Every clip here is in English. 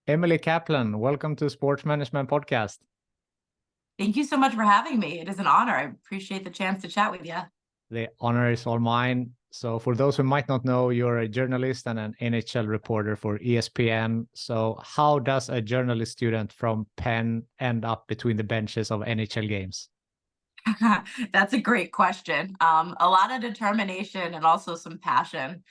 Emily Kaplan, welcome to Sports Management Podcast. Thank you so much for having me. It is an honor. I appreciate the chance to chat with you. The honor is all mine. So for those who might not know, you're a journalist and an NHL reporter for ESPN. So how does a journalist student from Penn end up between the benches of NHL games? That's a great question. A lot of determination and also some passion.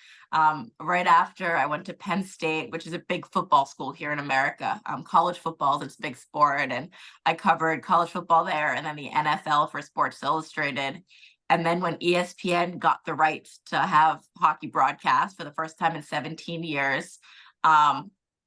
Right after I went to Penn State, which is a big football school here in America. College football is a big sport, and I covered college football there and then the NFL for Sports Illustrated. And then when ESPN got the rights to have hockey broadcast for the first time in 17 years,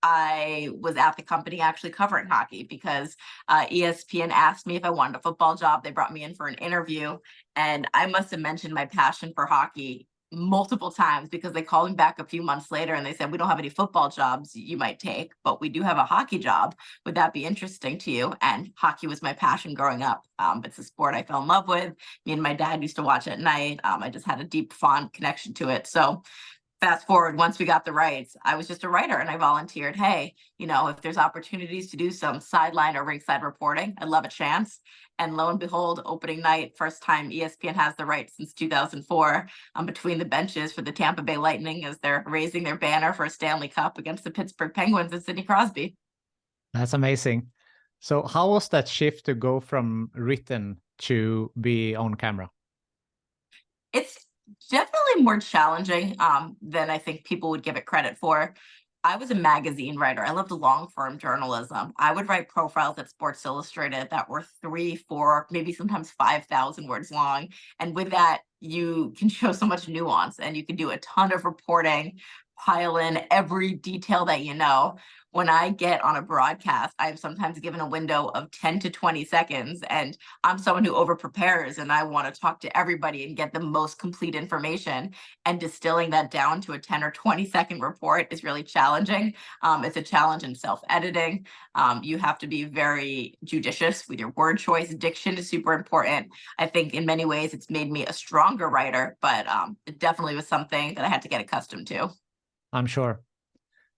I was at the company actually covering hockey because ESPN asked me if I wanted a football job. They brought me in for an interview, and I must have mentioned my passion for hockey multiple times because they called me back a few months later and they said, "We don't have any football jobs you might take, but we do have a hockey job. Would that be interesting to you?" And hockey was my passion growing up. It's a sport I fell in love with. Me and my dad used to watch at night. I just had a deep, fond connection to it. So fast forward, once we got the rights, I was just a writer and I volunteered. Hey, if there's opportunities to do some sideline or ringside reporting, I'd love a chance. And lo and behold, opening night, first time ESPN has the rights since 2004, between the benches for the Tampa Bay Lightning as they're raising their banner for a Stanley Cup against the Pittsburgh Penguins and Sidney Crosby. That's amazing. So how was that shift to go from written to be on camera? It's definitely more challenging than I think people would give it credit for. I was a magazine writer. I loved long form journalism. I would write profiles at Sports Illustrated that were 3, 4, maybe sometimes 5,000 words long. And with that, you can show so much nuance and you can do a ton of reporting, pile in every detail that you know. When I get on a broadcast, I'm sometimes given a window of 10 to 20 seconds, and I'm someone who over prepares and I want to talk to everybody and get the most complete information. And distilling that down to a 10 or 20-second report is really challenging. It's a challenge in self-editing. You have to be very judicious with your word choice. Diction is super important. I think in many ways it's made me a stronger writer, but it definitely was something that I had to get accustomed to. I'm sure.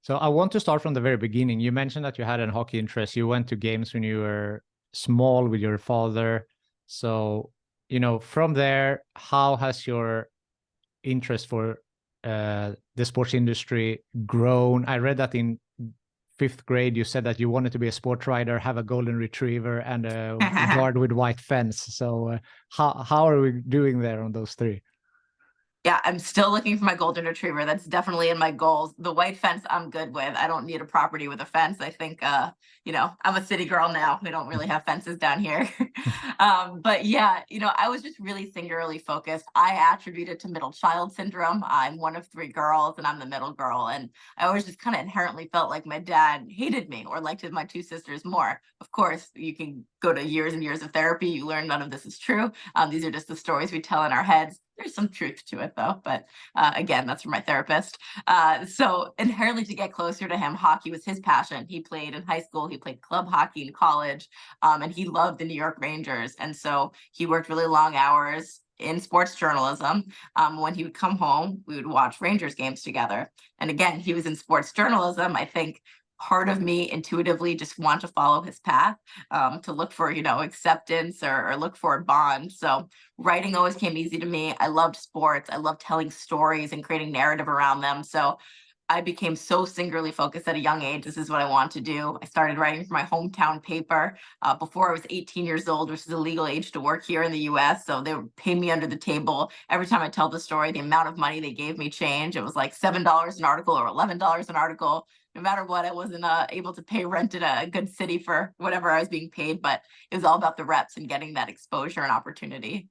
So I want to start from the very beginning. You mentioned that you had a hockey interest. You went to games when you were small with your father. So, from there, how has your interest for the sports industry grown? I read that in 5th grade, you said that you wanted to be a sports writer, have a golden retriever, and a guard with white fence. So how are we doing there on those three? Yeah, I'm still looking for my golden retriever. That's definitely in my goals. The white fence I'm good with. I don't need a property with a fence. I think, I'm a city girl now. We don't really have fences down here. But yeah, I was just really singularly focused. I attribute it to middle child syndrome. I'm one of 3 girls and I'm the middle girl. And I always just kind of inherently felt like my dad hated me or liked my 2 sisters more. Of course, you can go to years and years of therapy. You learn none of this is true. These are just the stories we tell in our heads. There's some truth to it though, but again, that's from my therapist. So inherently to get closer to him, hockey was his passion. He played in high school, he played club hockey in college, and he loved the New York Rangers. And so he worked really long hours in sports journalism. When he would come home, we would watch Rangers games together. And again, he was in sports journalism. I think part of me intuitively just want to follow his path, to look for, acceptance or look for a bond. So writing always came easy to me. I loved sports. I loved telling stories and creating narrative around them. So I became so singularly focused at a young age. This is what I want to do. I started writing for my hometown paper before I was 18 years old, which is a legal age to work here in the US. So they would pay me under the table. Every time I tell the story, the amount of money they gave me changed. It was like $7 an article or $11 an article. No matter what, I wasn't able to pay rent in a good city for whatever I was being paid, but it was all about the reps and getting that exposure and opportunity.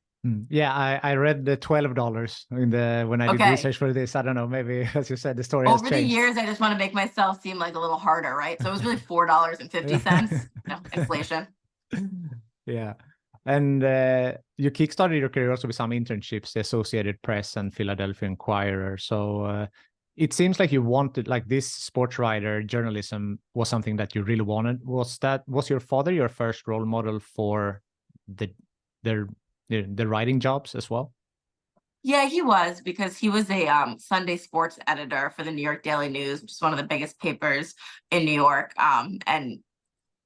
Yeah, I read the $12 when I did research for this. I don't know, maybe as you said, the story has Over the changed. years, I just want to make myself seem like a little harder, right? So it was really $4.50. Inflation. Yeah. And you kickstarted your career also with some internships, the Associated Press and Philadelphia Inquirer. So it seems like you wanted, like this sports writer journalism was something that you really wanted. Was your father your first role model for the writing jobs as well? Yeah, he was, because he was a Sunday sports editor for the New York Daily News, which is one of the biggest papers in New York. And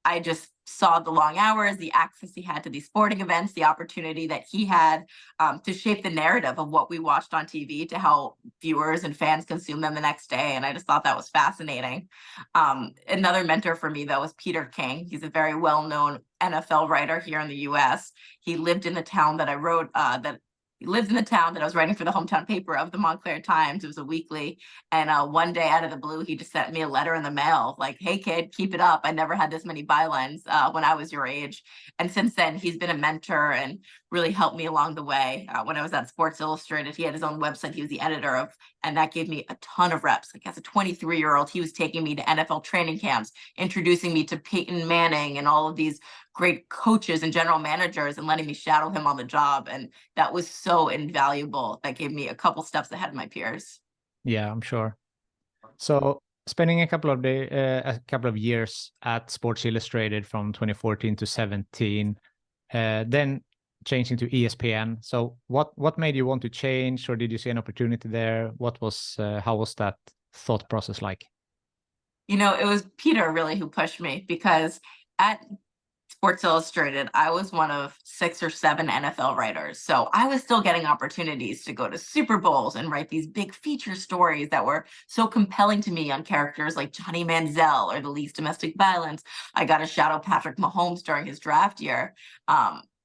I just saw the long hours, the access he had to these sporting events, the opportunity that he had to shape the narrative of what we watched on TV to how viewers and fans consume them the next day. And I just thought that was fascinating. Another mentor for me, though, was Peter King. He's a very well-known NFL writer here in the US. He lived in the town that I wrote, that he lived in the town that I was writing for the hometown paper of the Montclair Times. It was a weekly. And one day out of the blue, he just sent me a letter in the mail like, "Hey, kid, keep it up. I never had this many bylines when I was your age." And since then, he's been a mentor and really helped me along the way. When I was at Sports Illustrated, he had his own website he was the editor of, and that gave me a ton of reps. Like as a 23-year-old, he was taking me to NFL training camps, introducing me to Peyton Manning and all of these great coaches and general managers and letting me shadow him on the job. And that was so invaluable. That gave me a couple steps ahead of my peers. Yeah, I'm sure. So spending a couple of years at Sports Illustrated from 2014 to 17, then changing to ESPN. So what made you want to change, or did you see an opportunity there? How was that thought process like? It was Peter really who pushed me, because at Sports Illustrated, I was one of 6 or 7 NFL writers. So I was still getting opportunities to go to Super Bowls and write these big feature stories that were so compelling to me on characters like Johnny Manziel or the Least Domestic Violence. I got to shadow Patrick Mahomes during his draft year.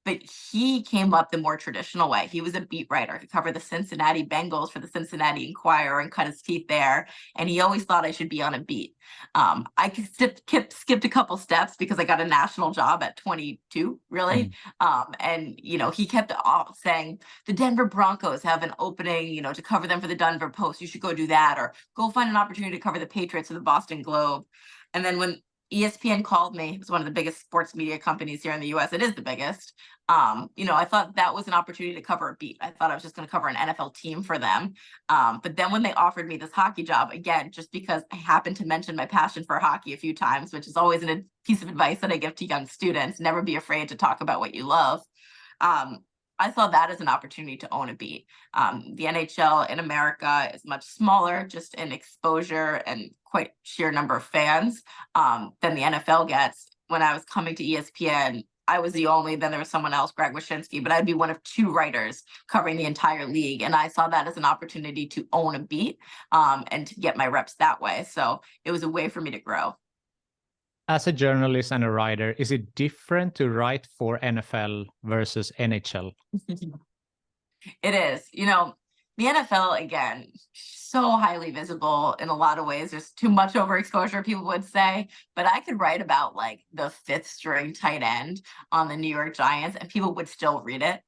But he came up the more traditional way. He was a beat writer. He covered the Cincinnati Bengals for the Cincinnati Enquirer and cut his teeth there. And he always thought I should be on a beat. I skipped a couple steps because I got a national job at 22, really. And he kept saying the Denver Broncos have an opening, to cover them for the Denver Post. You should go do that, or go find an opportunity to cover the Patriots for the Boston Globe. And then when ESPN called me, it was one of the biggest sports media companies here in the US. It is the biggest. I thought that was an opportunity to cover a beat. I thought I was just going to cover an NFL team for them. But then when they offered me this hockey job, again, just because I happened to mention my passion for hockey a few times, which is always a piece of advice that I give to young students, never be afraid to talk about what you love. I saw that as an opportunity to own a beat. The NHL in America is much smaller, just in exposure and quite sheer number of fans than the NFL gets. When I was coming to ESPN, I was the only, then there was someone else, Greg Wyshynski, but I'd be one of 2 writers covering the entire league. And I saw that as an opportunity to own a beat and to get my reps that way. So it was a way for me to grow. As a journalist and a writer, is it different to write for NFL versus NHL? It is. The NFL, again, so highly visible in a lot of ways. There's too much overexposure, people would say, but I could write about like the 5th string tight end on the New York Giants and people would still read it.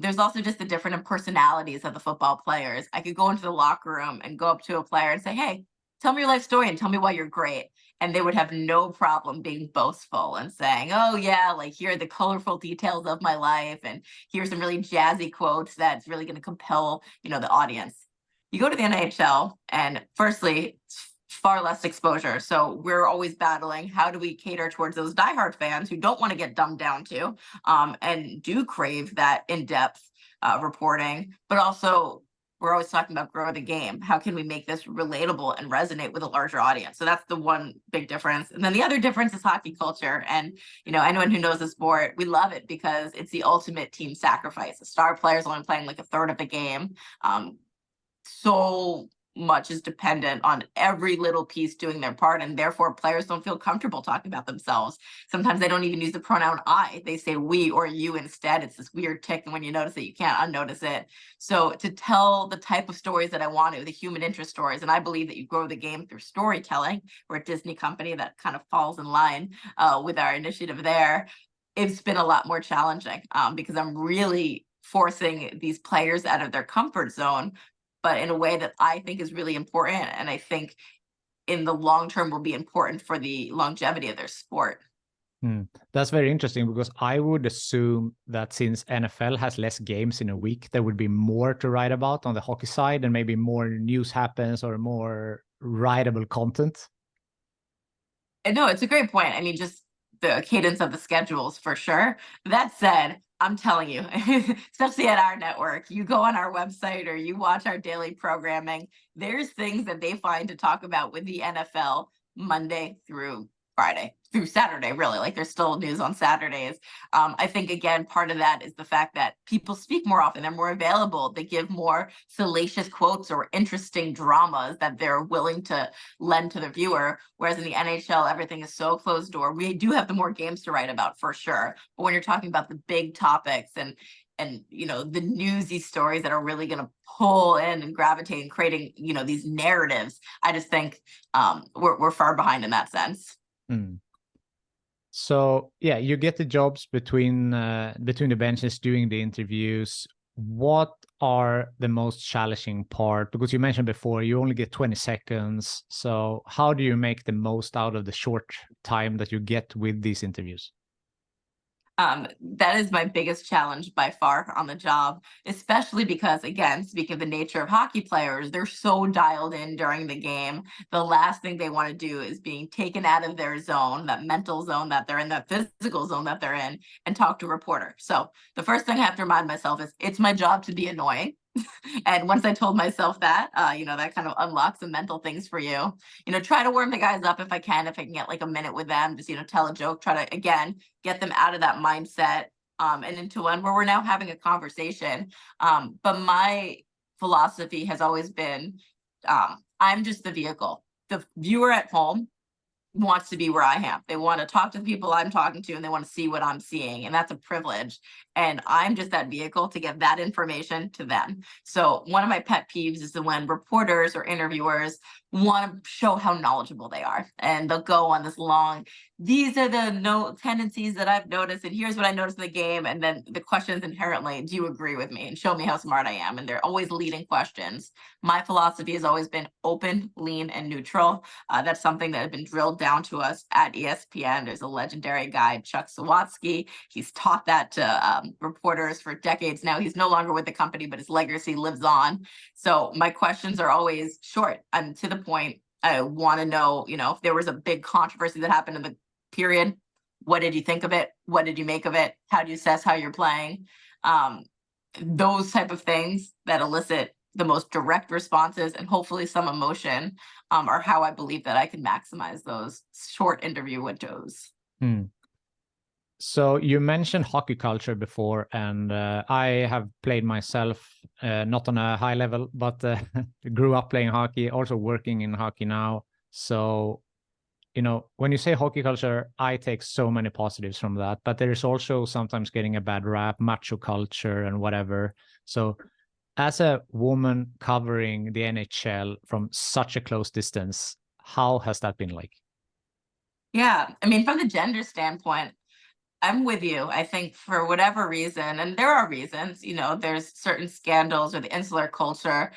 There's also just the different personalities of the football players. I could go into the locker room and go up to a player and say, "Hey, tell me your life story and tell me why you're great." And they would have no problem being boastful and saying, "Oh yeah, like here are the colorful details of my life, and here's some really jazzy quotes that's really going to compel, the audience." You go to the NHL, and firstly, it's far less exposure. So we're always battling, how do we cater towards those diehard fans who don't want to get dumbed down to, and do crave that in-depth reporting, but also we're always talking about grow the game. How can we make this relatable and resonate with a larger audience? So that's the one big difference. And then the other difference is hockey culture. And, anyone who knows the sport, we love it because it's the ultimate team sacrifice. The star players only playing like a third of the game. So much is dependent on every little piece doing their part, and therefore players don't feel comfortable talking about themselves. Sometimes they don't even use the pronoun I, they say we or you instead. It's this weird tick, and when you notice it, you can't unnotice it. So to tell the type of stories that I want to, the human interest stories, and I believe that you grow the game through storytelling. We're a Disney company that kind of falls in line with our initiative there. It's been a lot more challenging because I'm really forcing these players out of their comfort zone, but in a way that I think is really important. And I think in the long term will be important for the longevity of their sport. That's very interesting, because I would assume that since NFL has less games in a week, there would be more to write about on the hockey side, and maybe more news happens or more writable content. And no, it's a great point. I mean, just the cadence of the schedules for sure. That said, I'm telling you, especially at our network, you go on our website or you watch our daily programming, there's things that they find to talk about with the NFL Monday through Friday, through Saturday, really. Like there's still news on Saturdays. I think, again, part of that is the fact that people speak more often. They're more available. They give more salacious quotes or interesting dramas that they're willing to lend to the viewer. Whereas in the NHL, everything is so closed door. We do have the more games to write about for sure. But when you're talking about the big topics and the newsy stories that are really going to pull in and gravitate and creating these narratives, I just think we're far behind in that sense. Mm. So yeah, you get the jobs between the benches doing the interviews. What are the most challenging part? Because you mentioned before you only get 20 seconds. So how do you make the most out of the short time that you get with these interviews? That is my biggest challenge by far on the job, especially because, again, speaking of the nature of hockey players, they're so dialed in during the game. The last thing they want to do is being taken out of their zone, that mental zone that they're in, that physical zone that they're in, and talk to a reporter. So the first thing I have to remind myself is it's my job to be annoying. And once I told myself that, that kind of unlocks some mental things for you. Try to warm the guys up if I can get like a minute with them, just, tell a joke, try to, again, get them out of that mindset and into one where we're now having a conversation. But my philosophy has always been, I'm just the vehicle. The viewer at home wants to be where I am. They want to talk to the people I'm talking to and they want to see what I'm seeing. And that's a privilege. And I'm just that vehicle to get that information to them. So one of my pet peeves is when reporters or interviewers want to show how knowledgeable they are. And they'll go on this long, these are the tendencies that I've noticed, and here's what I noticed in the game. And then the question is inherently, do you agree with me? And show me how smart I am. And they're always leading questions. My philosophy has always been open, lean, and neutral. That's something that has been drilled down to us at ESPN. There's a legendary guy, Chuck Sawatsky. He's taught that to reporters for decades now. He's no longer with the company, but his legacy lives on. So my questions are always short and to the point. I want to know, if there was a big controversy that happened in the period, what did you think of it? What did you make of it? How do you assess how you're playing? Those type of things that elicit the most direct responses and hopefully some emotion are how I believe that I can maximize those short interview windows. So you mentioned hockey culture before, and I have played myself, not on a high level, but grew up playing hockey, also working in hockey now. So, when you say hockey culture, I take so many positives from that, but there is also sometimes getting a bad rap, macho culture and whatever. So as a woman covering the NHL from such a close distance, how has that been like? Yeah, from the gender standpoint, I'm with you. I think for whatever reason, and there are reasons, there's certain scandals or the insular culture,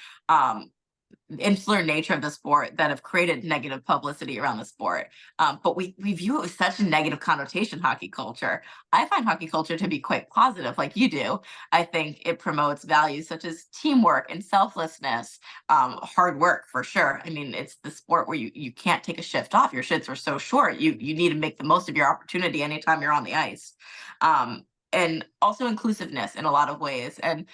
insular nature of the sport that have created negative publicity around the sport. But we view it with such a negative connotation, hockey culture. I find hockey culture to be quite positive, like you do. I think it promotes values such as teamwork and selflessness, hard work for sure. It's the sport where you can't take a shift off. Your shifts are so short. You need to make the most of your opportunity anytime you're on the ice. And also inclusiveness in a lot of ways. And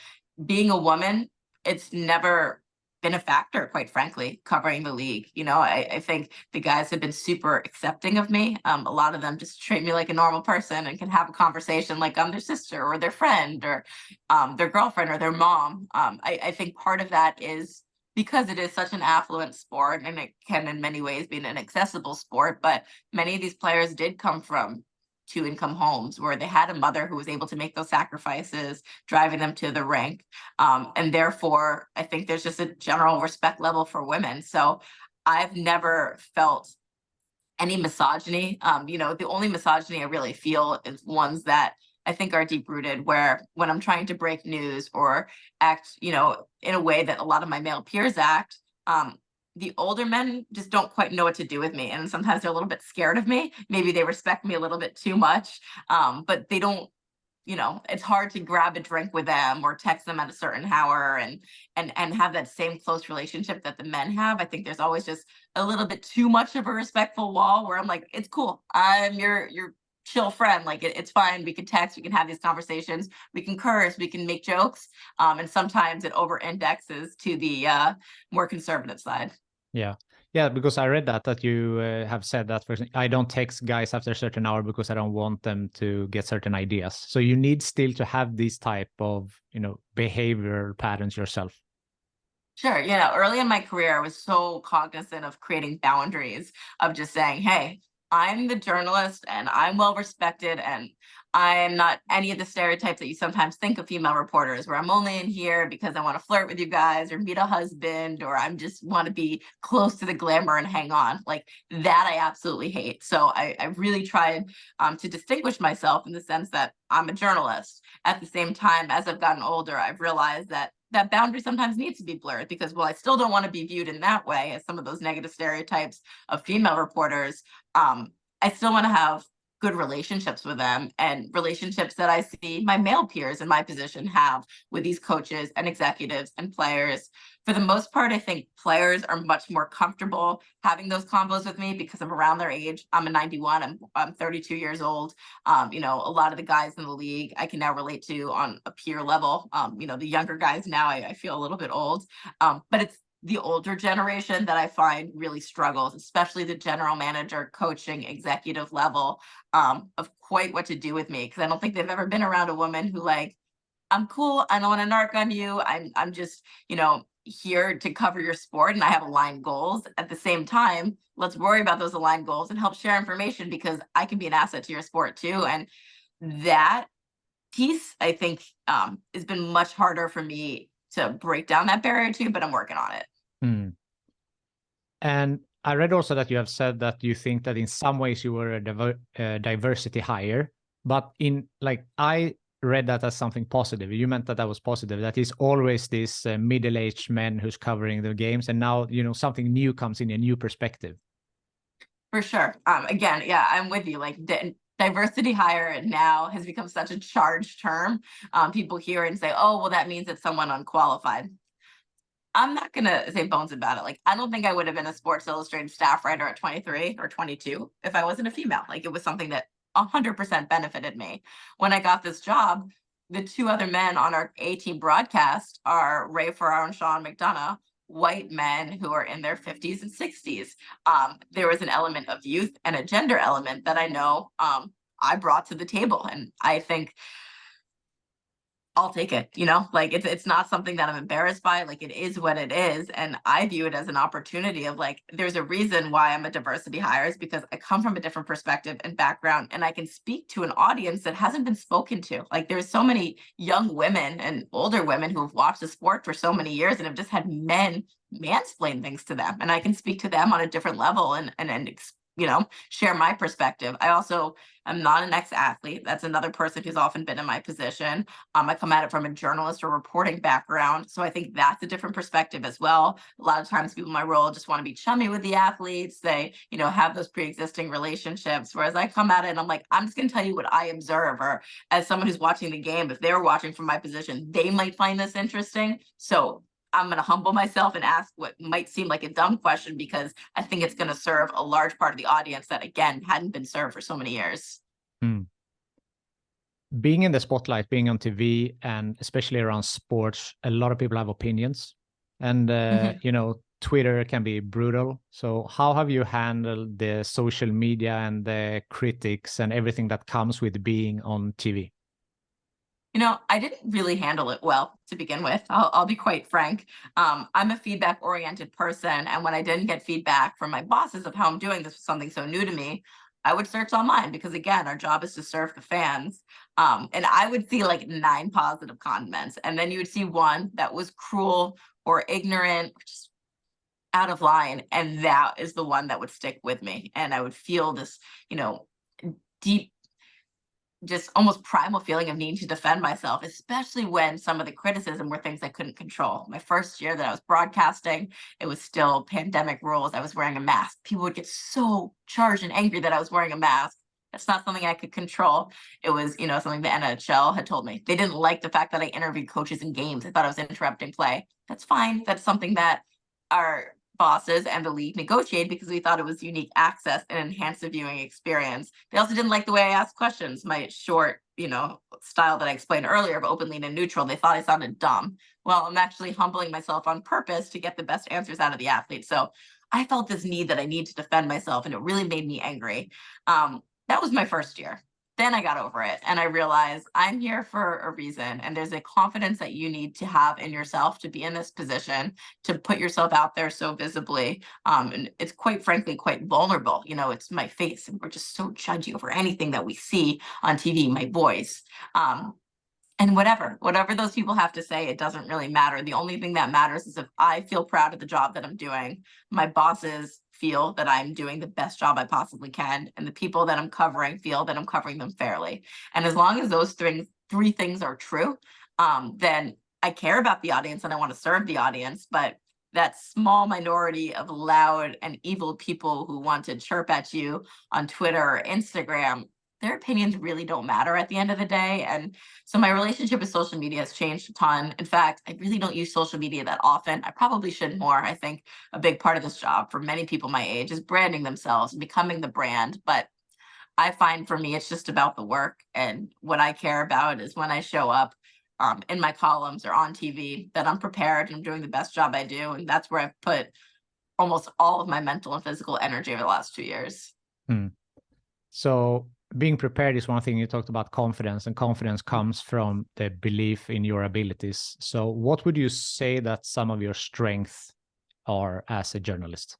being a woman, it's never been a factor, quite frankly, covering the league. I think the guys have been super accepting of me. A lot of them just treat me like a normal person and can have a conversation like I'm their sister or their friend or their girlfriend or their mom. I think part of that is because it is such an affluent sport and it can in many ways be an accessible sport, but many of these players did come from two-income homes where they had a mother who was able to make those sacrifices, driving them to the rink. And therefore, I think there's just a general respect level for women. So I've never felt any misogyny. The only misogyny I really feel is ones that I think are deep-rooted, where when I'm trying to break news or act, in a way that a lot of my male peers act, the older men just don't quite know what to do with me. And sometimes they're a little bit scared of me. Maybe they respect me a little bit too much, but they don't, it's hard to grab a drink with them or text them at a certain hour and have that same close relationship that the men have. I think there's always just a little bit too much of a respectful wall where I'm like, it's cool. I'm your chill friend. Like it's fine. We can text, we can have these conversations, we can curse, we can make jokes. And sometimes it over indexes to the more conservative side. Yeah. Yeah, because I read that you have said that, for example, I don't text guys after a certain hour because I don't want them to get certain ideas. So you need still to have these type of, behavioral patterns yourself. Sure. Early in my career, I was so cognizant of creating boundaries, of just saying, hey, I'm the journalist and I'm well respected, and I'm not any of the stereotypes that you sometimes think of female reporters, where I'm only in here because I want to flirt with you guys or meet a husband, or I'm just want to be close to the glamour and hang on. Like that, I absolutely hate. So I really tried to distinguish myself in the sense that I'm a journalist. At the same time, as I've gotten older, I've realized that boundary sometimes needs to be blurred, because while I still don't want to be viewed in that way as some of those negative stereotypes of female reporters, I still want to have good relationships with them, and relationships that I see my male peers in my position have with these coaches and executives and players. For the most part, I think players are much more comfortable having those combos with me because I'm around their age. I'm a 91, I'm 32 years old. A lot of the guys in the league I can now relate to on a peer level. The younger guys now, I feel a little bit old, but it's the older generation that I find really struggles, especially the general manager, coaching, executive level, of quite what to do with me, because I don't think they've ever been around a woman who like, I'm cool, I don't want to narc on you. I'm just, here to cover your sport, and I have aligned goals. At the same time, let's worry about those aligned goals and help share information, because I can be an asset to your sport too. And that piece, I think, has been much harder for me to break down that barrier to, but I'm working on it. Hmm. And I read also that you have said that you think that in some ways you were a diversity hire, but I read that as something positive. You meant that was positive, that is always this middle-aged men who's covering the games, and now, something new comes in, a new perspective. For sure. Again, yeah, I'm with you. Like diversity hire now has become such a charged term. People hear it and say, oh, well, that means it's someone unqualified. I'm not going to say bones about it. Like, I don't think I would have been a Sports Illustrated staff writer at 23 or 22 if I wasn't a female. Like, it was something that 100% benefited me. When I got this job, the two other men on our A-team broadcast are Ray Ferraro and Sean McDonough, white men who are in their 50s and 60s. There was an element of youth and a gender element that I know I brought to the table. And I think I'll take it, like it's not something that I'm embarrassed by. Like, it is what it is. And I view it as an opportunity of like, there's a reason why I'm a diversity hire, is because I come from a different perspective and background, and I can speak to an audience that hasn't been spoken to. Like, there's so many young women and older women who have watched the sport for so many years and have just had men mansplain things to them. And I can speak to them on a different level and share my perspective. I also am not an ex-athlete. That's another person who's often been in my position. I come at it from a journalist or reporting background. So I think that's a different perspective as well. A lot of times people in my role just want to be chummy with the athletes. They, have those pre-existing relationships. Whereas I come at it and I'm like, I'm just going to tell you what I observe. Or as someone who's watching the game, if they're watching from my position, they might find this interesting. So I'm going to humble myself and ask what might seem like a dumb question, because I think it's going to serve a large part of the audience that, again, hadn't been served for so many years. Being in the spotlight, being on TV, and especially around sports, a lot of people have opinions, and Twitter can be brutal. So how have you handled the social media and the critics and everything that comes with being on TV? I didn't really handle it well to begin with. I'll be quite frank. I'm a feedback-oriented person, and when I didn't get feedback from my bosses of how I'm doing, this was something so new to me, I would search online, because again, our job is to serve the fans. And I would see like 9 positive comments, and then you would see one that was cruel or ignorant, or just out of line, and that is the one that would stick with me. And I would feel this, deep, just almost primal feeling of needing to defend myself, especially when some of the criticism were things I couldn't control. My first year that I was broadcasting, it was still pandemic rules. I was wearing a mask. People would get so charged and angry that I was wearing a mask. That's not something I could control. It was, something the NHL had told me. They didn't like the fact that I interviewed coaches in games. They thought I was interrupting play. That's fine. That's something that our bosses and the league negotiated because we thought it was unique access and enhanced the viewing experience. They also didn't like the way I asked questions, my short, style that I explained earlier of open, lean, and neutral. They thought I sounded dumb. Well, I'm actually humbling myself on purpose to get the best answers out of the athlete. So I felt this need that I need to defend myself, and it really made me angry. That was my first year. Then I got over it and I realized I'm here for a reason. And there's a confidence that you need to have in yourself to be in this position, to put yourself out there so visibly. And it's quite frankly, quite vulnerable. It's my face, and we're just so judgy over anything that we see on TV, my voice. And whatever those people have to say, it doesn't really matter. The only thing that matters is if I feel proud of the job that I'm doing, my bosses feel that I'm doing the best job I possibly can, and the people that I'm covering feel that I'm covering them fairly. And as long as those three things are true, then I care about the audience and I want to serve the audience. But that small minority of loud and evil people who want to chirp at you on Twitter or Instagram, their opinions really don't matter at the end of the day. And so my relationship with social media has changed a ton. In fact, I really don't use social media that often. I probably should more. I think a big part of this job for many people my age is branding themselves and becoming the brand. But I find for me, it's just about the work. And what I care about is when I show up in my columns or on TV, that I'm prepared and I'm doing the best job I do. And that's where I've put almost all of my mental and physical energy over the last 2 years. So being prepared is one thing. You talked about confidence, and confidence comes from the belief in your abilities. So what would you say that some of your strengths are as a journalist?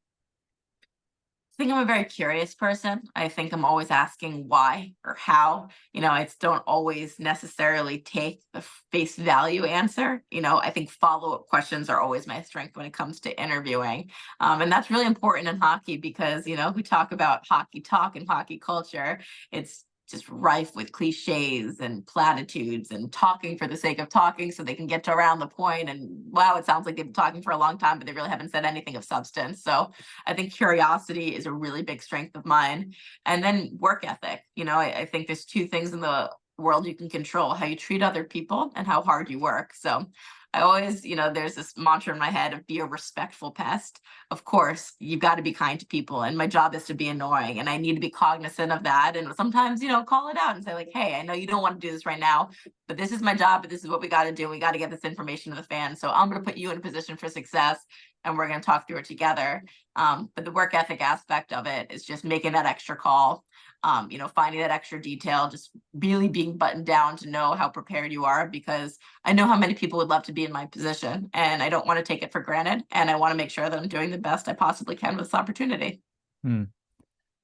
I think I'm a very curious person. I think I'm always asking why or how. I don't always necessarily take the face value answer. I think follow-up questions are always my strength when it comes to interviewing. And that's really important in hockey because, we talk about hockey talk and hockey culture. It's just rife with cliches and platitudes and talking for the sake of talking so they can get to around the point. And wow, it sounds like they've been talking for a long time, but they really haven't said anything of substance. So I think curiosity is a really big strength of mine. And then work ethic. I think there's two things in the world you can control: how you treat other people and how hard you work. So I always, there's this mantra in my head of be a respectful pest. Of course, you've got to be kind to people, and my job is to be annoying, and I need to be cognizant of that. And sometimes, call it out and say like, hey, I know you don't want to do this right now, but this is my job, but this is what we got to do. We got to get this information to the fans. So I'm going to put you in a position for success, and we're going to talk through it together. But the work ethic aspect of it is just making that extra call, finding that extra detail, just really being buttoned down to know how prepared you are, because I know how many people would love to be in my position, and I don't want to take it for granted. And I want to make sure that I'm doing the best I possibly can with this opportunity.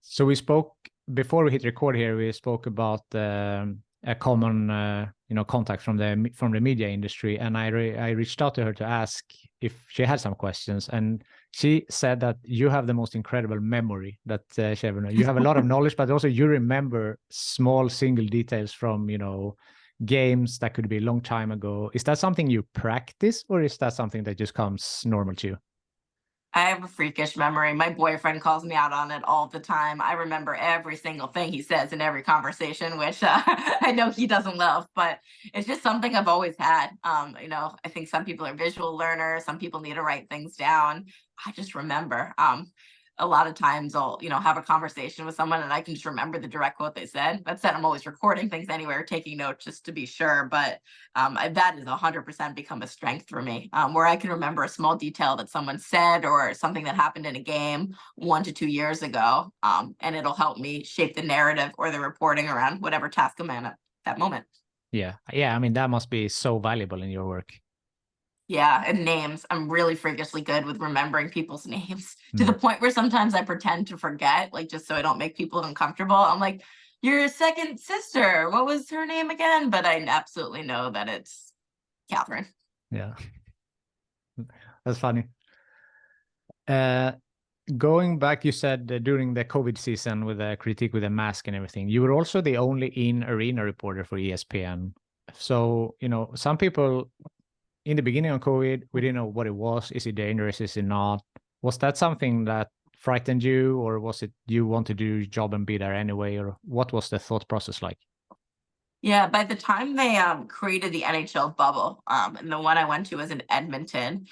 So we spoke before we hit record here. We spoke about a common, contact from the media industry, and I reached out to her to ask if she had some questions, and she said that you have the most incredible memory that she ever known. You have a lot of knowledge, but also you remember small single details from games that could be a long time ago. Is that something you practice, or is that something that just comes normal to you? I have a freakish memory. My boyfriend calls me out on it all the time. I remember every single thing he says in every conversation, which I know he doesn't love, but it's just something I've always had. I think some people are visual learners. Some people need to write things down. I just remember. A lot of times I'll, have a conversation with someone and I can just remember the direct quote they said. That said, I'm always recording things anywhere, taking notes just to be sure. But that is 100% become a strength for me, where I can remember a small detail that someone said or something that happened in a game 1 to 2 years ago. And it'll help me shape the narrative or the reporting around whatever task I'm in at that moment. Yeah. I mean, that must be so valuable in your work. Yeah, and names. I'm really freakishly good with remembering people's names to the point where sometimes I pretend to forget, like just so I don't make people uncomfortable. I'm like, your second sister, what was her name again? But I absolutely know that it's Catherine. Yeah, that's funny. Going back, you said during the COVID season with the critique with the mask and everything, you were also the only in-arena reporter for ESPN. So, some people in the beginning of COVID, we didn't know what it was. Is it dangerous? Is it not? Was that something that frightened you, or was it you want to do your job and be there anyway? Or what was the thought process like? Yeah, by the time they created the NHL bubble, and the one I went to was in Edmonton,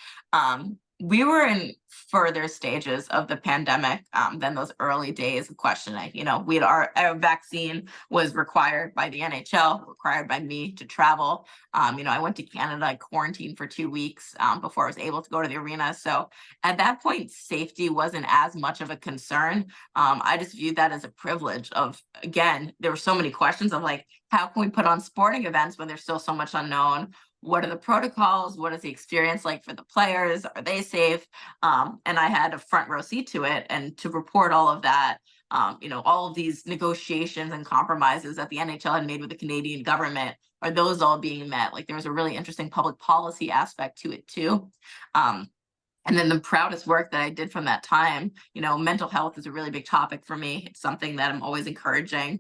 We were in further stages of the pandemic than those early days of questioning. Our vaccine was required by the NHL, required by me to travel. I went to Canada, I quarantined for 2 weeks before I was able to go to the arena. So at that point, safety wasn't as much of a concern. I just viewed that as a privilege of, again, there were so many questions of like, how can we put on sporting events when there's still so much unknown? What are the protocols? What is the experience like for the players? Are they safe? And I had a front row seat to it, and to report all of that, all of these negotiations and compromises that the NHL had made with the Canadian government, are those all being met? Like there was a really interesting public policy aspect to it too. And then the proudest work that I did from that time, mental health is a really big topic for me. It's something that I'm always encouraging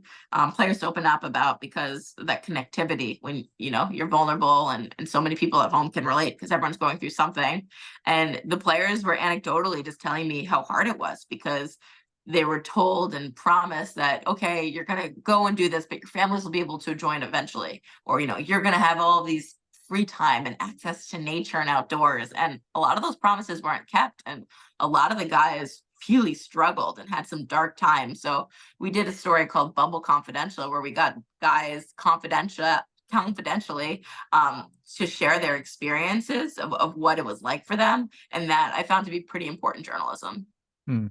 players to open up about, because that connectivity when, you're vulnerable, and so many people at home can relate because everyone's going through something. And the players were anecdotally just telling me how hard it was, because they were told and promised that, okay, you're going to go and do this, but your families will be able to join eventually. Or, you're going to have all these free time and access to nature and outdoors. And a lot of those promises weren't kept. And a lot of the guys really struggled and had some dark times. So we did a story called Bubble Confidential, where we got guys confidentially to share their experiences of what it was like for them. And that I found to be pretty important journalism. Hmm.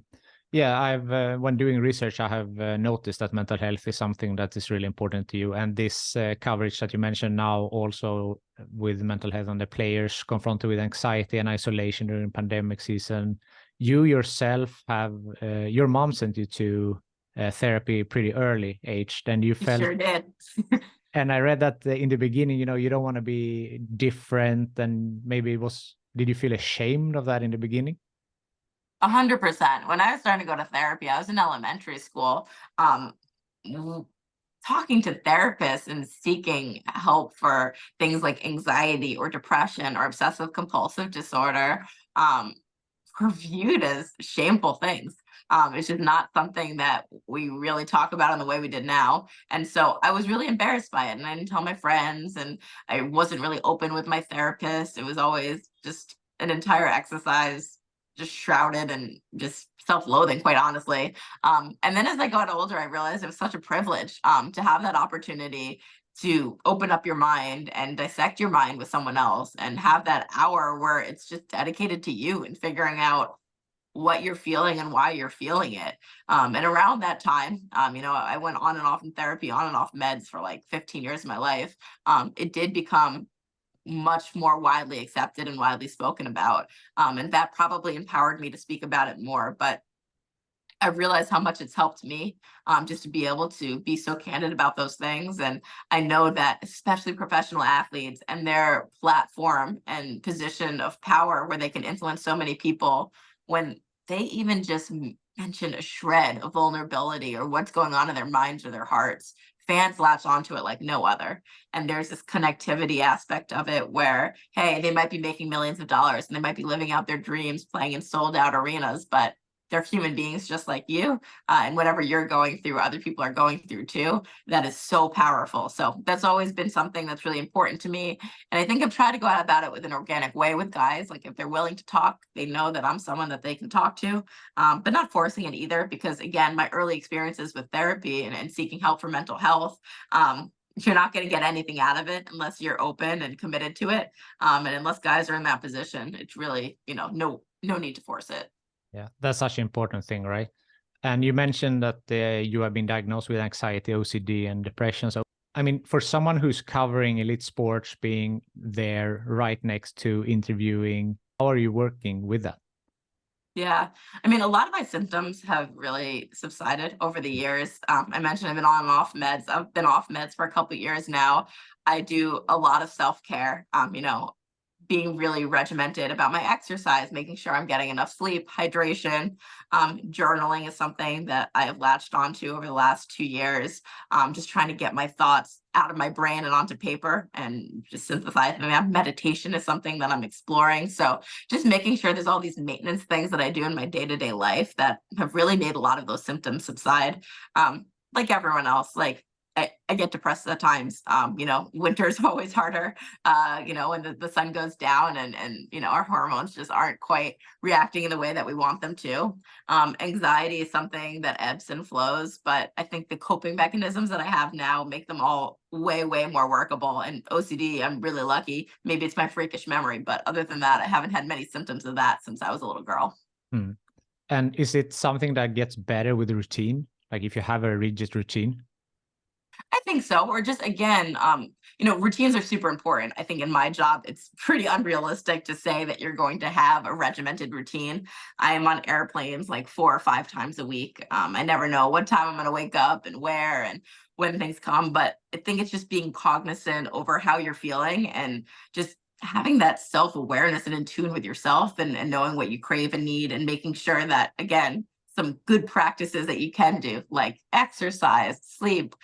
Yeah, I've when doing research, I have noticed that mental health is something that is really important to you. And this coverage that you mentioned now, also with mental health on the players confronted with anxiety and isolation during pandemic season, you yourself have your mom sent you to therapy pretty early aged, and you felt. Sure did. And I read that in the beginning, you don't want to be different, and maybe did you feel ashamed of that in the beginning? 100%. When I was starting to go to therapy, I was in elementary school. Talking to therapists and seeking help for things like anxiety or depression or obsessive compulsive disorder were viewed as shameful things. It's just not something that we really talk about in the way we did now. And so I was really embarrassed by it, and I didn't tell my friends, and I wasn't really open with my therapist. It was always just an entire exercise, just shrouded and just self-loathing, quite honestly. And then as I got older, I realized it was such a privilege to have that opportunity to open up your mind and dissect your mind with someone else, and have that hour where it's just dedicated to you and figuring out what you're feeling and why you're feeling it. And around that time, I went on and off in therapy, on and off meds for like 15 years of my life. It did become much more widely accepted and widely spoken about. And that probably empowered me to speak about it more. But I realized how much it's helped me just to be able to be so candid about those things. And I know that especially professional athletes and their platform and position of power, where they can influence so many people, when they even just mention a shred of vulnerability or what's going on in their minds or their hearts, fans latch onto it like no other. And there's this connectivity aspect of it where, hey, they might be making millions of dollars and they might be living out their dreams, playing in sold out arenas, but they're human beings just like you. And whatever you're going through, other people are going through too. That is so powerful. So that's always been something that's really important to me. And I think I've tried to go out about it with an organic way with guys. Like if they're willing to talk, they know that I'm someone that they can talk to, but not forcing it either. Because again, my early experiences with therapy and seeking help for mental health, you're not going to get anything out of it unless you're open and committed to it. And unless guys are in that position, it's really, no need to force it. Yeah, that's such an important thing, right? And you mentioned that you have been diagnosed with anxiety, OCD, and depression. So, I mean, for someone who's covering elite sports, being there right next to interviewing, how are you working with that? Yeah, I mean, a lot of my symptoms have really subsided over the years. I mentioned I've been on and off meds. I've been off meds for a couple of years now. I do a lot of self-care. Being really regimented about my exercise, making sure I'm getting enough sleep, hydration. Journaling is something that I have latched onto over the last 2 years. Just trying to get my thoughts out of my brain and onto paper and just synthesize them. Meditation is something that I'm exploring. So just making sure there's all these maintenance things that I do in my day-to-day life that have really made a lot of those symptoms subside. Like everyone else, like I get depressed at times. Winter's always harder, when the sun goes down and our hormones just aren't quite reacting in the way that we want them to. Anxiety is something that ebbs and flows, but I think the coping mechanisms that I have now make them all way, way more workable. And OCD, I'm really lucky. Maybe it's my freakish memory, but other than that, I haven't had many symptoms of that since I was a little girl. Hmm. And is it something that gets better with routine? Like if you have a rigid routine? I think so. Or just again, routines are super important. I think in my job, it's pretty unrealistic to say that you're going to have a regimented routine. I am on airplanes like 4 or 5 times a week. I never know what time I'm going to wake up and where and when things come. But I think it's just being cognizant over how you're feeling and just having that self-awareness and in tune with yourself and knowing what you crave and need and making sure that, again, some good practices that you can do, like exercise, sleep,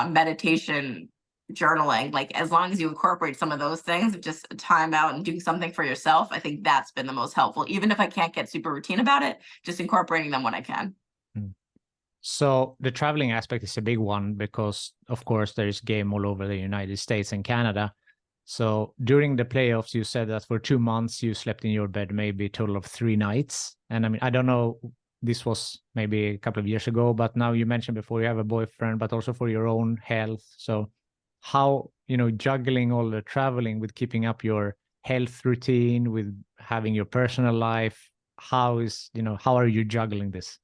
meditation, journaling. Like as long as you incorporate some of those things, just time out and doing something for yourself, I think that's been the most helpful. Even if I can't get super routine about it, just incorporating them when I can. So the traveling aspect is a big one because, of course, there is game all over the United States and Canada. So during the playoffs, you said that for 2 months you slept in your bed maybe a total of 3 nights. And I mean, I don't know, this was maybe a couple of years ago, but now you mentioned before you have a boyfriend, but also for your own health. So how, juggling all the traveling with keeping up your health routine, with having your personal life, how are you juggling this?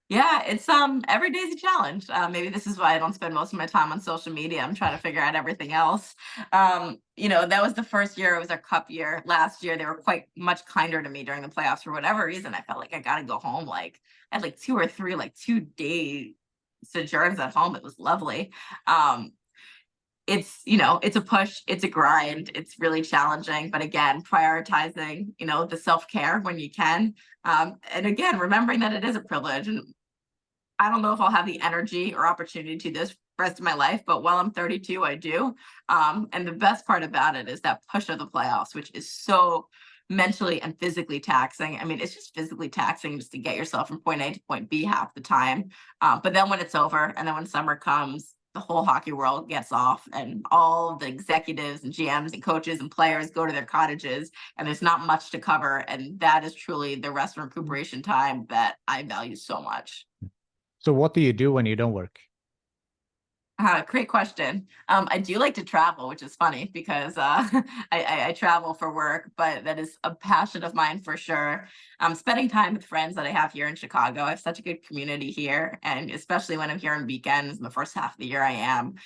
Yeah, it's every day's a challenge. Maybe this is why I don't spend most of my time on social media. I'm trying to figure out everything else. That was the first year. It was our cup year. Last year, they were quite much kinder to me during the playoffs for whatever reason. I felt like I got to go home. Like I had like 2 or 3 like 2-day sojourns at home. It was lovely. It's a push, it's a grind, it's really challenging, but again, prioritizing, the self-care when you can. And again, remembering that it is a privilege. And I don't know if I'll have the energy or opportunity to do this rest of my life, but while I'm 32, I do. And the best part about it is that push of the playoffs, which is so mentally and physically taxing. I mean, it's just physically taxing just to get yourself from point A to point B half the time. But then when it's over and then when summer comes, the whole hockey world gets off and all the executives and GMs and coaches and players go to their cottages and there's not much to cover. And that is truly the rest and recuperation time that I value so much. So what do you do when you don't work? Great question. I do like to travel, which is funny because I travel for work, but that is a passion of mine for sure. Spending time with friends that I have here in Chicago. I have such a good community here, and especially when I'm here on weekends, in the first half of the year I am.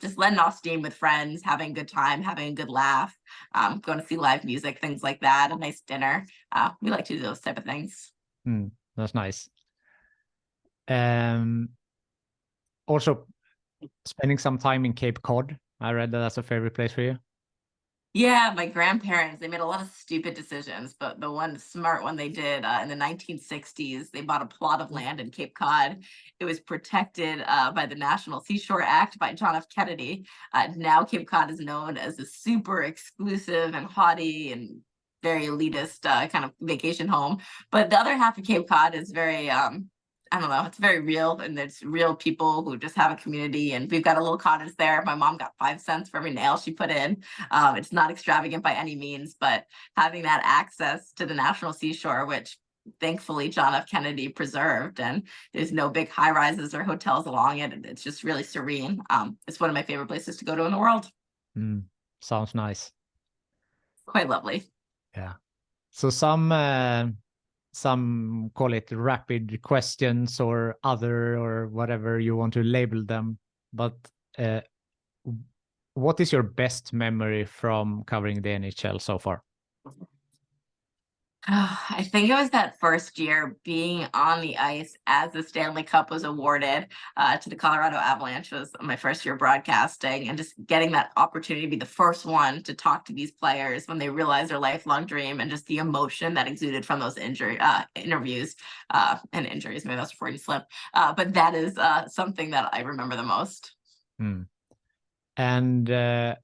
Just letting off steam with friends, having a good time, having a good laugh, going to see live music, things like that, a nice dinner. We like to do those type of things. That's nice. Also, spending some time in Cape Cod. I read that that's a favorite place for you. Yeah, my grandparents, they made a lot of stupid decisions, but the one smart one they did in the 1960s, they bought a plot of land in Cape Cod. It was protected by the National Seashore Act by John F. Kennedy. Now Cape Cod is known as a super exclusive and haughty and very elitist kind of vacation home. But the other half of Cape Cod is very I don't know, it's very real and there's real people who just have a community and we've got a little cottage there. My mom got 5 cents for every nail she put in. It's not extravagant by any means, but having that access to the National Seashore, which thankfully John F. Kennedy preserved, and there's no big high rises or hotels along it. It's just really serene. It's one of my favorite places to go to in the world. Sounds nice. Quite lovely. Yeah. So some call it rapid questions or other or whatever you want to label them. But what is your best memory from covering the NHL so far? I think it was that first year being on the ice as the Stanley Cup was awarded to the Colorado Avalanche. Was my first year broadcasting, and just getting that opportunity to be the first one to talk to these players when they realize their lifelong dream, and just the emotion that exuded from those interviews and injuries. Maybe that's before you slip, but that is something that I remember the most. And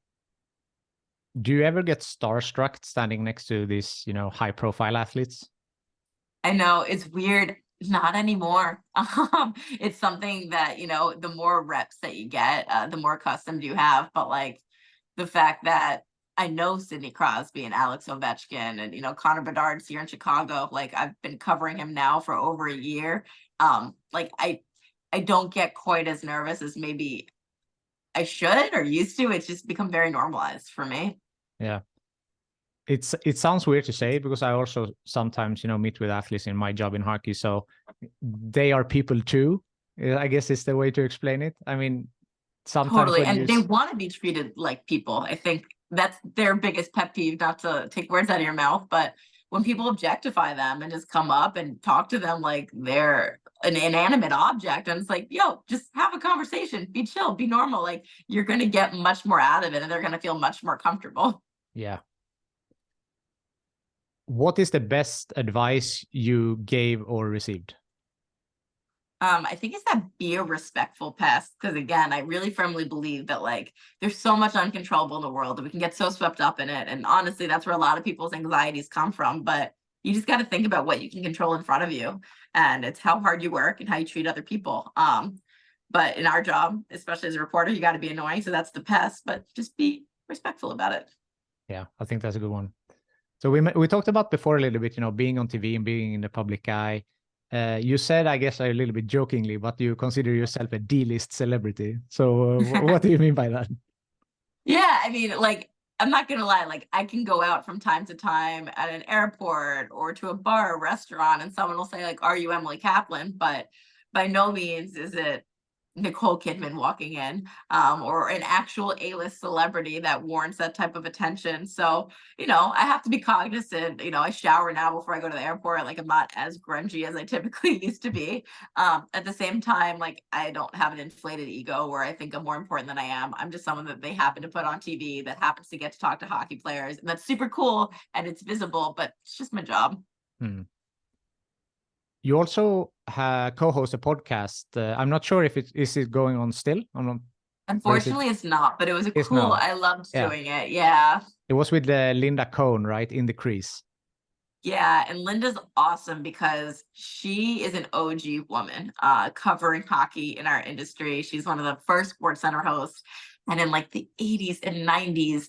do you ever get starstruck standing next to these, high-profile athletes? I know it's weird. Not anymore. It's something that, the more reps that you get, the more accustomed you have. But like the fact that I know Sidney Crosby and Alex Ovechkin and, Connor Bedard's here in Chicago, like I've been covering him now for over a year. Like I don't get quite as nervous as maybe I should or used to. It's just become very normalized for me. Yeah. It sounds weird to say because I also sometimes, meet with athletes in my job in hockey. So they are people too. I guess is the way to explain it. I mean, sometimes Totally. when And they want to be treated like people. I think that's their biggest pet peeve, not to take words out of your mouth, but when people objectify them and just come up and talk to them like they're an inanimate object, and it's like, yo, just have a conversation, be chill, be normal. Like you're going to get much more out of it and they're going to feel much more comfortable. yeah. What is the best advice you gave or received? I think it's that be a respectful pest. Because again, I really firmly believe that like there's so much uncontrollable in the world that we can get so swept up in it. And honestly, that's where a lot of people's anxieties come from. But you just got to think about what you can control in front of you. And it's how hard you work and how you treat other people. But in our job, especially as a reporter, you got to be annoying. So that's the pest, but just be respectful about it. Yeah, I think that's a good one. So we talked about before a little bit, being on TV and being in the public eye. You said, I guess a little bit jokingly, but you consider yourself a D-list celebrity. So what do you mean by that? Yeah, I mean, like, I'm not gonna lie, like, I can go out from time to time at an airport or to a bar or restaurant, and someone will say, like, "Are you Emily Kaplan?" But by no means is it Nicole Kidman walking in, or an actual A-list celebrity that warrants that type of attention. So, I have to be cognizant. I shower now before I go to the airport. Like I'm not as grungy as I typically used to be. At the same time, like I don't have an inflated ego where I think I'm more important than I am. I'm just someone that they happen to put on TV that happens to get to talk to hockey players, and that's super cool and it's visible, but it's just my job. Hmm. You also co-host a podcast. I'm not sure if is it going on still or not, or is it? Unfortunately, it's not, but it was a It's cool. not. I loved Yeah, doing it. Yeah. it was with Linda Cohn, right, in the crease. Yeah, and Linda's awesome because she is an OG woman covering hockey in our industry. She's one of the first Sports Center hosts. And in like the 80s and 90s,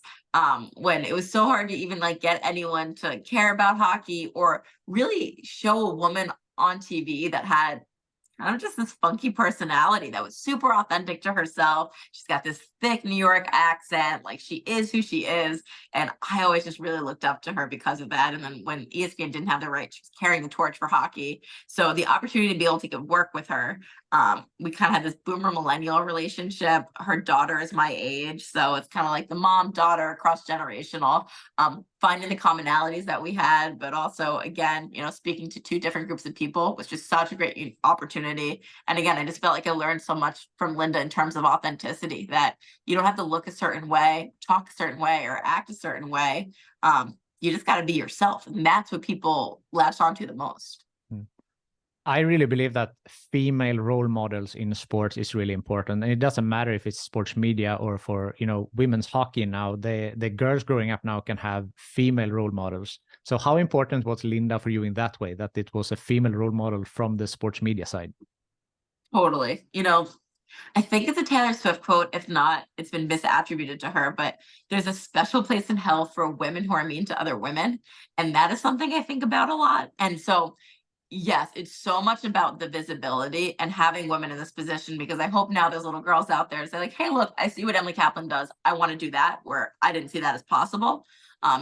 when it was so hard to even like get anyone to care about hockey or really show a woman on TV that had kind of just this funky personality that was super authentic to herself. She's got this thick New York accent, like she is who she is. And I always just really looked up to her because of that. And then when ESPN didn't have the right, she was carrying the torch for hockey. So the opportunity to be able to get work with her, we kind of had this boomer millennial relationship. Her daughter is my age. So it's kind of like the mom daughter cross generational, finding the commonalities that we had, but also again, speaking to two different groups of people was just such a great opportunity. And again, I just felt like I learned so much from Linda in terms of authenticity that you don't have to look a certain way, talk a certain way, or act a certain way. You just got to be yourself. And that's what people latch onto the most. I really believe that female role models in sports is really important. And it doesn't matter if it's sports media or for, women's hockey now, the girls growing up now can have female role models. So how important was Linda for you in that way, that it was a female role model from the sports media side? Totally. I think it's a Taylor Swift quote. If not, it's been misattributed to her, but there's a special place in hell for women who are mean to other women. And that is something I think about a lot. And so yes, it's so much about the visibility and having women in this position, because I hope now there's little girls out there to say like, hey, look, I see what Emily Kaplan does. I want to do that, where I didn't see that as possible.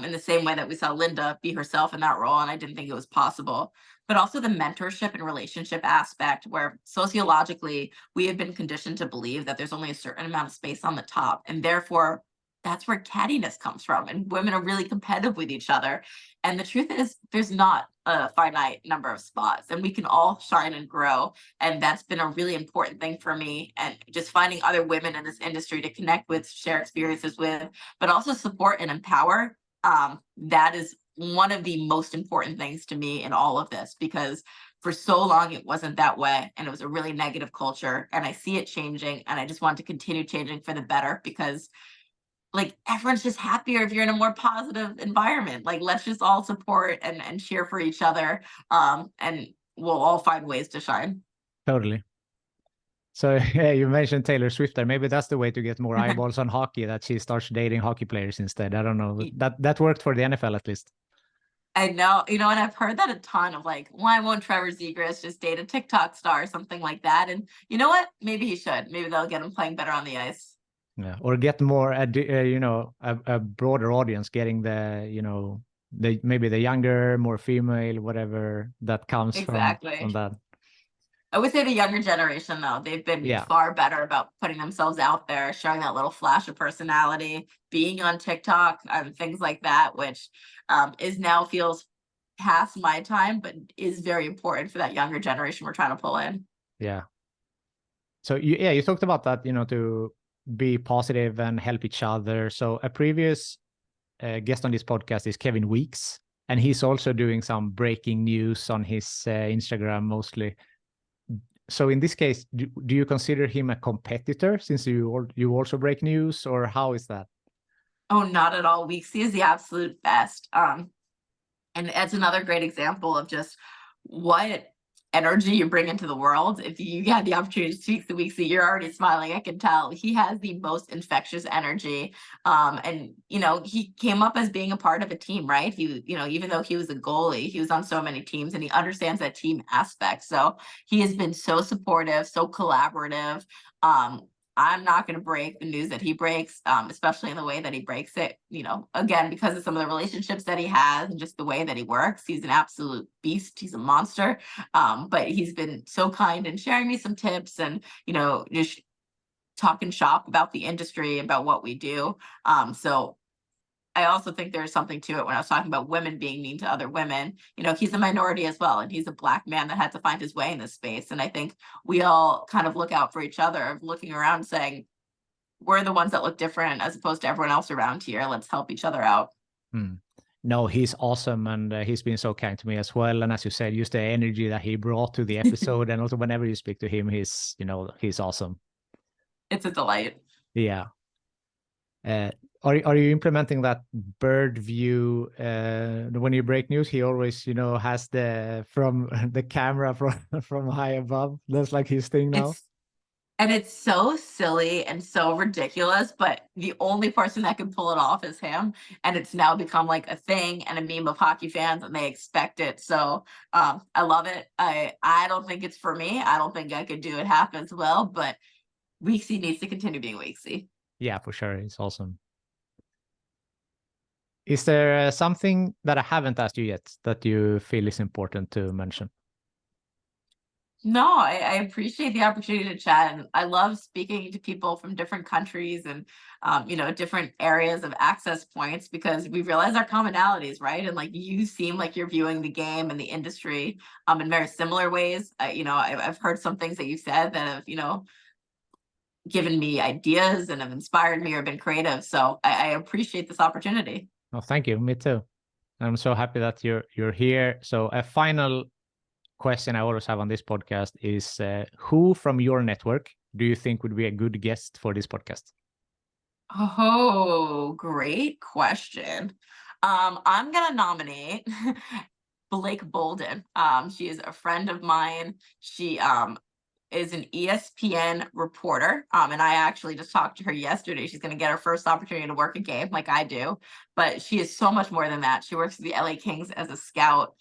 In the same way that we saw Linda be herself in that role, and I didn't think it was possible. But also the mentorship and relationship aspect, where sociologically we have been conditioned to believe that there's only a certain amount of space on the top, and therefore that's where cattiness comes from. And women are really competitive with each other. And the truth is, there's not a finite number of spots, and we can all shine and grow. And that's been a really important thing for me. And just finding other women in this industry to connect with, share experiences with, but also support and empower. That is one of the most important things to me in all of this, because for so long it wasn't that way, and it was a really negative culture. And I see it changing, and I just want to continue changing for the better, because like everyone's just happier if you're in a more positive environment. Like let's just all support and cheer for each other. And we'll all find ways to shine. Totally. So yeah, you mentioned Taylor Swift there. Maybe that's the way to get more eyeballs on hockey, that she starts dating hockey players instead. I don't know. That worked for the NFL at least. I know, and I've heard that a ton of like, why won't Trevor Zegras just date a TikTok star or something like that? And you know what? Maybe he should. Maybe they'll get him playing better on the ice. Yeah, or get more, a broader audience, getting maybe the younger, more female, whatever that comes from Exactly. that. I would say the younger generation, though, they've been far better about putting themselves out there, showing that little flash of personality, being on TikTok, things like that, which is now feels past my time, but is very important for that younger generation we're trying to pull in. Yeah. So you talked about that, to be positive and help each other. So a previous guest on this podcast is Kevin Weeks, and he's also doing some breaking news on his Instagram mostly. So in this case, do you consider him a competitor since you also break news, or how is that? Oh, not at all. Weeksy is the absolute best. And that's another great example of just what energy you bring into the world. If you had the opportunity to speak to Weeksy, you're already smiling. I can tell he has the most infectious energy. And he came up as being a part of a team, right? He, even though he was a goalie, he was on so many teams, and he understands that team aspect. So he has been so supportive, so collaborative. I'm not going to break the news that he breaks, especially in the way that he breaks it, again, because of some of the relationships that he has and just the way that he works. He's an absolute beast. He's a monster. But he's been so kind in sharing me some tips and, just talking shop about the industry, about what we do. So I also think there's something to it when I was talking about women being mean to other women. He's a minority as well, and he's a Black man that had to find his way in this space. And I think we all kind of look out for each other, looking around saying, we're the ones that look different as opposed to everyone else around here. Let's help each other out. No, he's awesome, and he's been so kind to me as well. And as you said, just the energy that he brought to the episode, and also whenever you speak to him, he's awesome. It's a delight. Yeah. Are you implementing that bird view when you break news? He always, has from the camera from high above. That's like his thing now. It's so silly and so ridiculous, but the only person that can pull it off is him. And it's now become like a thing and a meme of hockey fans, and they expect it. So I love it. I don't think it's for me. I don't think I could do it half as well, but Weeksy needs to continue being Weeksy. Yeah, for sure. It's awesome. Is there something that I haven't asked you yet that you feel is important to mention? No, I appreciate the opportunity to chat, and I love speaking to people from different countries and different areas of access points, because we realize our commonalities, right? And like, you seem like you're viewing the game and the industry in very similar ways. I've heard some things that you said that have given me ideas and have inspired me or been creative. So I appreciate this opportunity. Oh, thank you. Me too. I'm so happy that you're here. So a final question I always have on this podcast is, who from your network do you think would be a good guest for this podcast? Oh, great question. I'm gonna nominate Blake Bolden. She is a friend of mine. She is an ESPN reporter. And I actually just talked to her yesterday. She's going to get her first opportunity to work a game like I do. But she is so much more than that. She works for the LA Kings as a scout.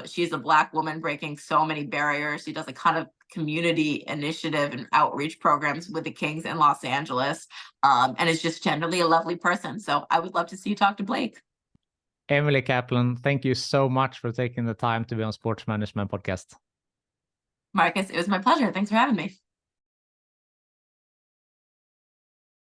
She's a Black woman breaking so many barriers. She does a kind of community initiative and outreach programs with the Kings in Los Angeles. And is just generally a lovely person. So I would love to see you talk to Blake. Emily Kaplan, thank you so much for taking the time to be on Sports Management Podcast. Marcus, it was my pleasure. Thanks for having me.